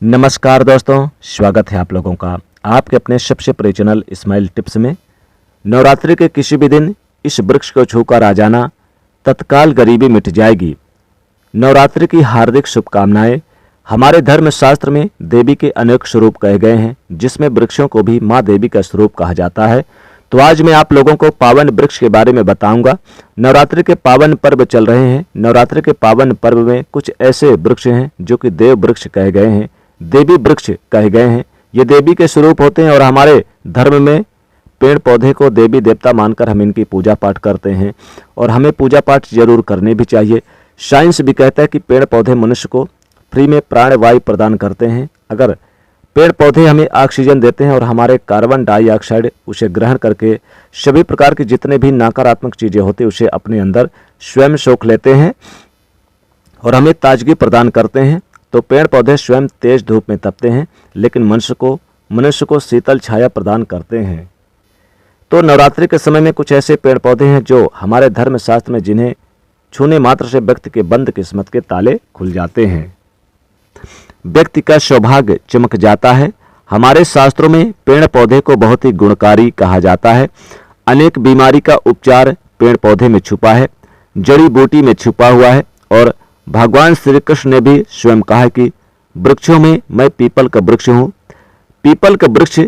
नमस्कार दोस्तों, स्वागत है आप लोगों का आपके अपने सबसे प्रिय चैनल स्माइल टिप्स में। नवरात्रि के किसी भी दिन इस वृक्ष को छूकर आ जाना, तत्काल गरीबी मिट जाएगी। नवरात्रि की हार्दिक शुभकामनाएं। हमारे धर्म शास्त्र में देवी के अनेक स्वरूप कहे गए हैं, जिसमें वृक्षों को भी माँ देवी का स्वरूप कहा जाता है। तो आज मैं आप लोगों को पावन वृक्ष के बारे में बताऊंगा। नवरात्रि के पावन पर्व चल रहे हैं। नवरात्रि के पावन पर्व में कुछ ऐसे वृक्ष हैं जो कि देव वृक्ष कहे गए हैं, देवी वृक्ष कहे गए हैं। ये देवी के स्वरूप होते हैं और हमारे धर्म में पेड़ पौधे को देवी देवता मानकर हम इनकी पूजा पाठ करते हैं और हमें पूजा पाठ जरूर करनी भी चाहिए। साइंस भी कहता है कि पेड़ पौधे मनुष्य को फ्री में प्राणवायु प्रदान करते हैं। अगर पेड़ पौधे हमें ऑक्सीजन देते हैं और हमारे कार्बन डाइऑक्साइड उसे ग्रहण करके सभी प्रकार की जितने भी नकारात्मक चीज़ें होती हैं उसे अपने अंदर स्वयं सोख लेते हैं और हमें ताजगी प्रदान करते हैं। तो पेड़ पौधे स्वयं तेज धूप में तपते हैं, लेकिन मनुष्य को शीतल छाया प्रदान करते हैं। तो नवरात्रि के समय में कुछ ऐसे पेड़ पौधे हैं जो हमारे धर्म शास्त्र में जिन्हें छूने मात्र से व्यक्ति के बंद किस्मत के ताले खुल जाते हैं, व्यक्ति का सौभाग्य चमक जाता है। हमारे शास्त्रों में पेड़ पौधे को बहुत ही गुणकारी कहा जाता है। अनेक बीमारी का उपचार पेड़ पौधे में छुपा है, जड़ी बूटी में छुपा हुआ है। और भगवान श्री कृष्ण ने भी स्वयं कहा है कि वृक्षों में मैं पीपल का वृक्ष हूँ। पीपल का वृक्ष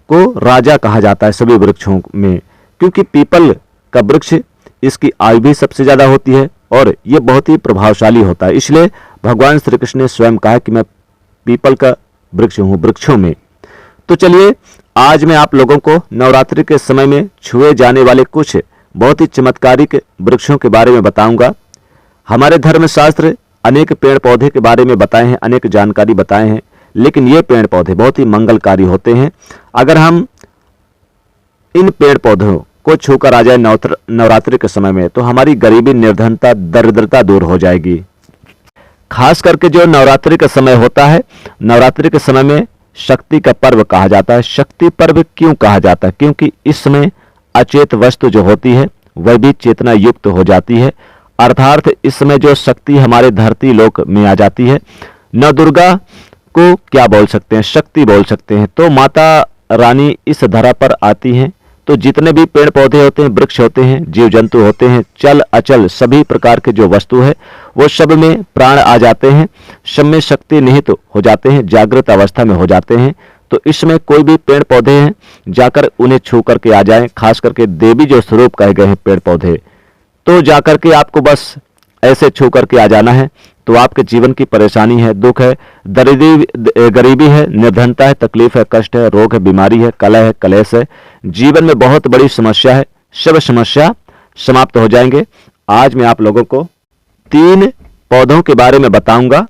को राजा कहा जाता है सभी वृक्षों में, क्योंकि पीपल का वृक्ष इसकी आयु भी सबसे ज़्यादा होती है और ये बहुत ही प्रभावशाली होता है। इसलिए भगवान श्री कृष्ण ने स्वयं कहा कि मैं पीपल का वृक्ष हूँ वृक्षों में। तो चलिए आज मैं आप लोगों को नवरात्रि के समय में छुए जाने वाले कुछ बहुत ही चमत्कारिक वृक्षों के बारे में बताऊंगा। हमारे धर्मशास्त्र अनेक पेड़ पौधे के बारे में बताए हैं, अनेक जानकारी बताए हैं, लेकिन ये पेड़ पौधे बहुत ही मंगलकारी होते हैं। अगर हम इन पेड़ पौधों को छूकर आ जाए नवरात्रि के समय में तो हमारी गरीबी, निर्धनता, दरिद्रता दूर हो जाएगी। खास करके जो नवरात्रि का समय होता है, नवरात्रि के समय में शक्ति का पर्व कहा जाता है। शक्ति पर्व क्यों कहा जाता है? क्योंकि इस समय अचेत वस्तु जो होती है वह भी चेतना युक्त हो जाती है। अर्थात इस समय जो शक्ति हमारे धरती लोक में आ जाती है। नव दुर्गा को क्या बोल सकते हैं? शक्ति बोल सकते हैं। तो माता रानी इस धरा पर आती हैं तो जितने भी पेड़ पौधे होते हैं, वृक्ष होते हैं, जीव जंतु होते हैं, चल अचल सभी प्रकार के जो वस्तु है वो सब में प्राण आ जाते हैं, सब में शक्ति निहित हो जाते हैं, जागृत अवस्था में हो जाते हैं। तो इसमें कोई भी पेड़ पौधे हैं जाकर उन्हें छू करके आ जाएं। खास करके देवी जो स्वरूप कहे गए हैं पेड़ पौधे, तो जाकर के आपको बस ऐसे छू करके आ जाना है। तो आपके जीवन की परेशानी है, दुख है, गरीबी है, निर्धनता है, तकलीफ है, कष्ट है, रोग है, बीमारी है, कलह है, कलेश है, जीवन में बहुत बड़ी समस्या है, सब समस्या समाप्त हो जाएंगे। आज मैं आप लोगों को 3 पौधों के बारे में बताऊंगा।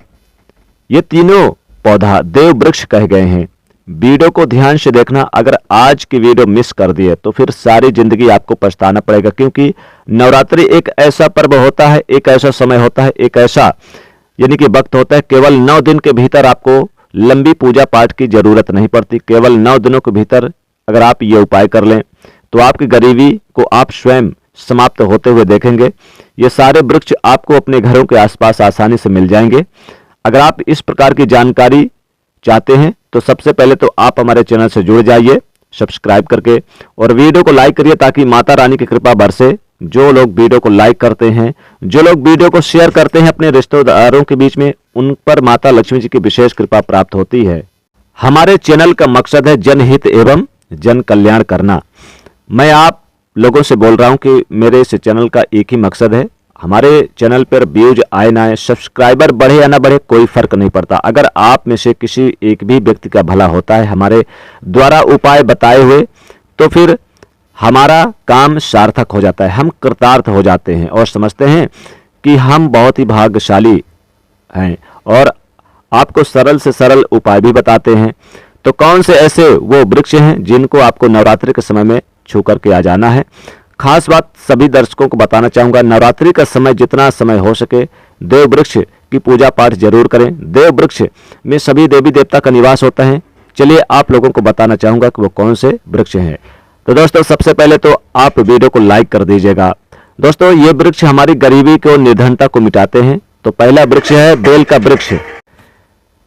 ये तीनों पौधा देव वृक्ष कहे गए हैं। वीडियो को ध्यान से देखना। अगर आज की वीडियो मिस कर दिए तो फिर सारी जिंदगी आपको पछताना पड़ेगा, क्योंकि नवरात्रि एक ऐसा पर्व होता है, एक ऐसा समय होता है, एक ऐसा यानी कि वक्त होता है। केवल 9 दिन के भीतर आपको लंबी पूजा पाठ की जरूरत नहीं पड़ती। केवल 9 दिनों के भीतर अगर आप ये उपाय कर लें तो आपकी गरीबी को आप स्वयं समाप्त होते हुए देखेंगे। ये सारे वृक्ष आपको अपने घरों के आसपास आसानी से मिल जाएंगे। अगर आप इस प्रकार की जानकारी चाहते हैं तो सबसे पहले तो आप हमारे चैनल से जुड़ जाइए सब्सक्राइब करके, और वीडियो को लाइक करिए ताकि माता रानी की कृपा बरसे। जो लोग वीडियो को लाइक करते हैं, जो लोग वीडियो को शेयर करते हैं अपने रिश्तेदारों के बीच में, उन पर माता लक्ष्मी जी की विशेष कृपा प्राप्त होती है। हमारे चैनल का मकसद है जनहित एवं जन कल्याण करना। मैं आप लोगों से बोल रहा हूं कि मेरे इस चैनल का एक ही मकसद है, हमारे चैनल पर व्यूज आए ना आए, सब्सक्राइबर बढ़े या ना बढ़े, कोई फर्क नहीं पड़ता। अगर आप में से किसी एक भी व्यक्ति का भला होता है हमारे द्वारा उपाय बताए हुए, तो फिर हमारा काम सार्थक हो जाता है, हम कृतार्थ हो जाते हैं और समझते हैं कि हम बहुत ही भाग्यशाली हैं और आपको सरल से सरल उपाय भी बताते हैं। तो कौन से ऐसे वो वृक्ष हैं जिनको आपको नवरात्रि के समय में छू करके आ जाना है? खास बात सभी दर्शकों को बताना चाहूंगा, नवरात्रि का समय जितना समय हो सके देव वृक्ष की पूजा पाठ जरूर करें। देव वृक्ष में सभी देवी देवता का निवास होता है। चलिए आप लोगों को बताना चाहूंगा कि वो कौन से वृक्ष हैं। तो दोस्तों सबसे पहले तो आप वीडियो को लाइक कर दीजिएगा। दोस्तों ये वृक्ष हमारी गरीबी को, निर्धनता को मिटाते हैं। तो पहला वृक्ष है बेल का वृक्ष।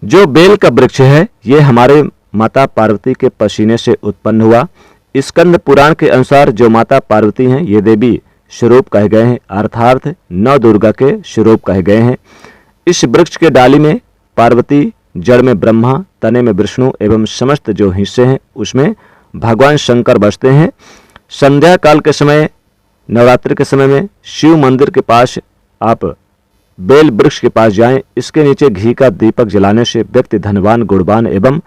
जो बेल का वृक्ष है ये हमारे माता पार्वती के पसीने से उत्पन्न हुआ। स्कंद पुराण के अनुसार जो माता पार्वती हैं ये देवी स्वरूप कहे गए हैं, अर्थात नौ दुर्गा के स्वरूप कहे गए हैं। इस वृक्ष के डाली में पार्वती, जड़ में ब्रह्मा, तने में विष्णु एवं समस्त जो हिस्से हैं उसमें भगवान शंकर बसते हैं। संध्या काल के समय, नवरात्रि के समय में शिव मंदिर के पास आप बेल वृक्ष के पास जाएं। इसके नीचे घी का दीपक जलाने से व्यक्ति धनवान, गुणवान एवं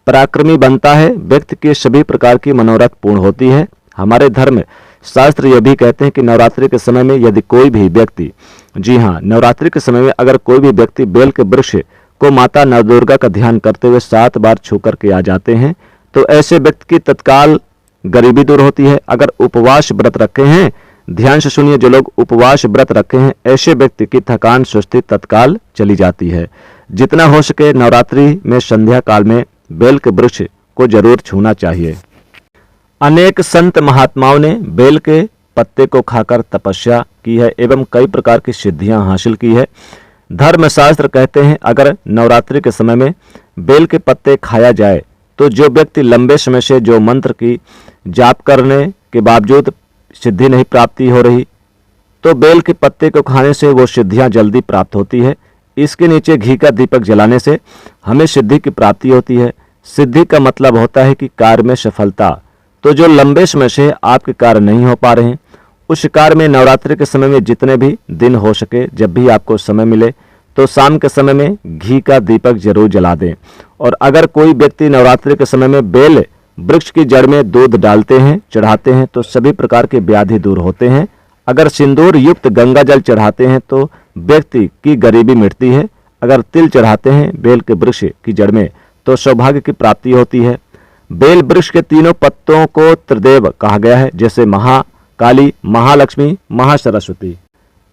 पराक्रमी बनता है। व्यक्ति की सभी प्रकार की मनोरथ पूर्ण होती है। हमारे धर्म शास्त्र यह भी कहते हैं कि नवरात्रि के समय में यदि कोई भी व्यक्ति, जी हाँ, नवरात्रि के समय में अगर कोई भी व्यक्ति बेल के वृक्ष को माता नवदुर्गा का ध्यान करते हुए 7 बार छू करके आ जाते हैं तो ऐसे व्यक्ति की तत्काल गरीबी दूर होती है। अगर उपवास व्रत रखे हैं, ध्यान से सुनिए, जो लोग उपवास व्रत रखे हैं ऐसे व्यक्ति की थकान, सुस्ती तत्काल चली जाती है। जितना हो सके नवरात्रि में संध्या काल में बेल के वृक्ष को जरूर छूना चाहिए। अनेक संत महात्माओं ने बेल के पत्ते को खाकर तपस्या की है एवं कई प्रकार की सिद्धियां हासिल की है। धर्मशास्त्र कहते हैं अगर नवरात्रि के समय में बेल के पत्ते खाया जाए तो जो व्यक्ति लंबे समय से जो मंत्र की जाप करने के बावजूद सिद्धि नहीं प्राप्ति हो रही तो बेल के पत्ते को खाने से वो सिद्धियां जल्दी प्राप्त होती है। इसके नीचे घी का दीपक जलाने से हमें सिद्धि की प्राप्ति होती है। सिद्धि का मतलब होता है कि कार्य में सफलता। तो जो लंबे समय से आपके कार्य नहीं हो पा रहे हैं उस कार्य में नवरात्रि के समय में जितने भी दिन हो सके, जब भी आपको समय मिले तो शाम के समय में घी का दीपक जरूर जला दें। और अगर कोई व्यक्ति नवरात्रि के समय में बेल वृक्ष की जड़ में दूध डालते हैं, चढ़ाते हैं तो सभी प्रकार के व्याधि दूर होते हैं। अगर सिंदूर युक्त गंगा जल चढ़ाते हैं तो व्यक्ति की गरीबी मिटती है। अगर तिल चढ़ाते हैं बेल के वृक्ष की जड़ में तो सौभाग्य की प्राप्ति होती है। बेल वृक्ष के तीनों पत्तों को त्रिदेव कहा गया है, जैसे महाकाली, महालक्ष्मी, महासरस्वती।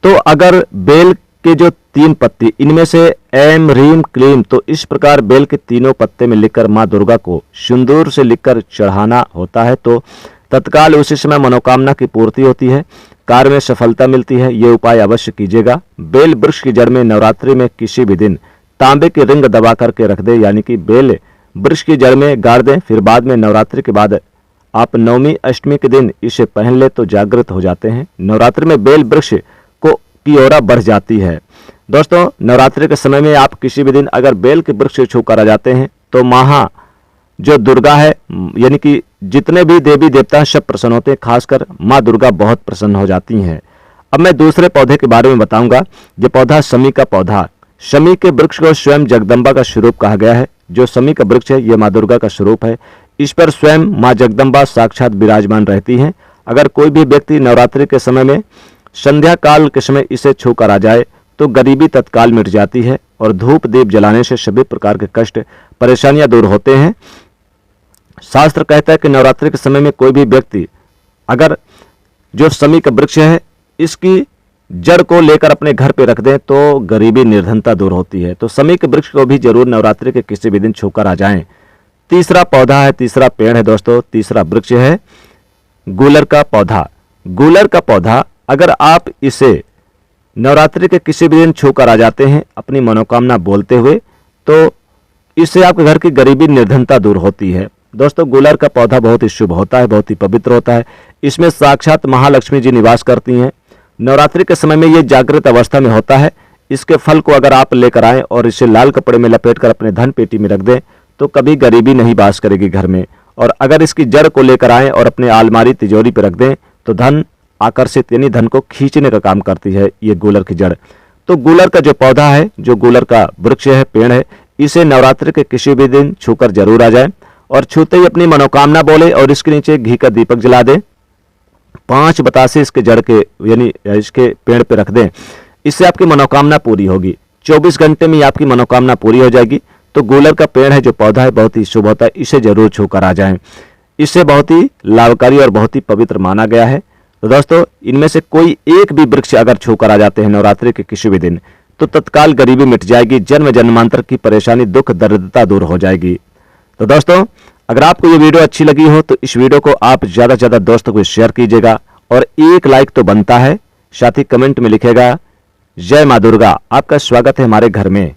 तो अगर बेल के जो 3 पत्ती, इनमें से ऐम, ह्रीम, क्लीम, तो इस प्रकार बेल के तीनों पत्ते में लिखकर माँ दुर्गा को सिंदूर से लिखकर चढ़ाना होता है तो तत्काल उसी समय मनोकामना की पूर्ति होती है, कार्य में सफलता मिलती है। ये उपाय अवश्य कीजिएगा। बेल वृक्ष की जड़ में नवरात्रि में किसी भी दिन तांबे की रिंग दबा करके रख दे, यानी कि बेल वृक्ष की जड़ में गाड़ दें। फिर बाद में नवरात्रि के बाद आप नवमी, अष्टमी के दिन इसे पहन ले तो जागृत हो जाते हैं। नवरात्रि में बेल वृक्ष की ओरा बढ़ जाती है। दोस्तों, नवरात्रि के समय में आप किसी भी दिन अगर बेल के वृक्ष छू कर आ जाते हैं तो महा जो दुर्गा है, यानी कि जितने भी देवी देवता हैं सब प्रसन्न होते हैं, खासकर माँ दुर्गा बहुत प्रसन्न हो जाती हैं। अब मैं दूसरे पौधे के बारे में बताऊंगा। ये पौधा शमी का पौधा। शमी के वृक्ष को स्वयं जगदम्बा का स्वरूप कहा गया है। जो शमी का वृक्ष है ये माँ दुर्गा का स्वरूप है। इस पर स्वयं माँ जगदम्बा साक्षात विराजमान रहती हैं। अगर कोई भी व्यक्ति नवरात्रि के समय में संध्या काल के समय इसे छू कर आ जाए तो गरीबी तत्काल मिट जाती है और धूप दीप जलाने से सभी प्रकार के कष्ट, परेशानियां दूर होते हैं। शास्त्र कहता है कि नवरात्रि के समय में कोई भी व्यक्ति अगर जो शमी का वृक्ष है इसकी जड़ को लेकर अपने घर पे रख दें तो गरीबी, निर्धनता दूर होती है। तो शमी के वृक्ष को भी जरूर नवरात्रि के किसी भी दिन छूकर आ जाएं। तीसरा पौधा है, तीसरा पेड़ है दोस्तों, तीसरा वृक्ष है गूलर का पौधा। गूलर का पौधा अगर आप इसे नवरात्रि के किसी भी दिन छूकर आ जाते हैं अपनी मनोकामना बोलते हुए तो इससे आपके घर की गरीबी, निर्धनता दूर होती है। दोस्तों, गूलर का पौधा बहुत ही शुभ होता है, बहुत ही पवित्र होता है। इसमें साक्षात महालक्ष्मी जी निवास करती हैं। नवरात्रि के समय में ये जागृत अवस्था में होता है। इसके फल को अगर आप लेकर आएं और इसे लाल कपड़े में लपेटकर अपने धन पेटी में रख दें तो कभी गरीबी नहीं वास करेगी घर में। और अगर इसकी जड़ को लेकर आएं और अपने अलमारी, तिजोरी पर रख दें तो धन आकर्षित, यानी धन को खींचने का काम करती है ये गूलर की जड़। तो गूलर का जो पौधा है, जो गूलर का वृक्ष है, पेड़ है, इसे नवरात्रि के किसी भी दिन छूकर जरूर आ जाए और छूते ही अपनी मनोकामना बोले और इसके नीचे घी का दीपक जला दें। 5 बतासे इसके जड़ के, यानी इसके पेड़ पे रख दें। इससे आपकी मनोकामना पूरी होगी। 24 घंटे में आपकी मनोकामना पूरी हो जाएगी। तो गूलर का पेड़ है, जो पौधा है, बहुत ही शुभ होता है। इसे जरूर छूकर आ जाएं। इससे बहुत ही लाभकारी और बहुत ही पवित्र माना गया है। तो दोस्तों, इनमें से कोई एक भी वृक्ष अगर छूकर आ जाते हैं नवरात्रि के किसी भी दिन तो तत्काल गरीबी मिट जाएगी, जन्म जन्मांतर की परेशानी, दुख, दरिद्रता दूर हो जाएगी। तो दोस्तों, अगर आपको ये वीडियो अच्छी लगी हो तो इस वीडियो को आप ज़्यादा से ज़्यादा दोस्तों को शेयर कीजिएगा और एक लाइक तो बनता है। साथ ही कमेंट में लिखेगा जय माँ दुर्गा। आपका स्वागत है हमारे घर में।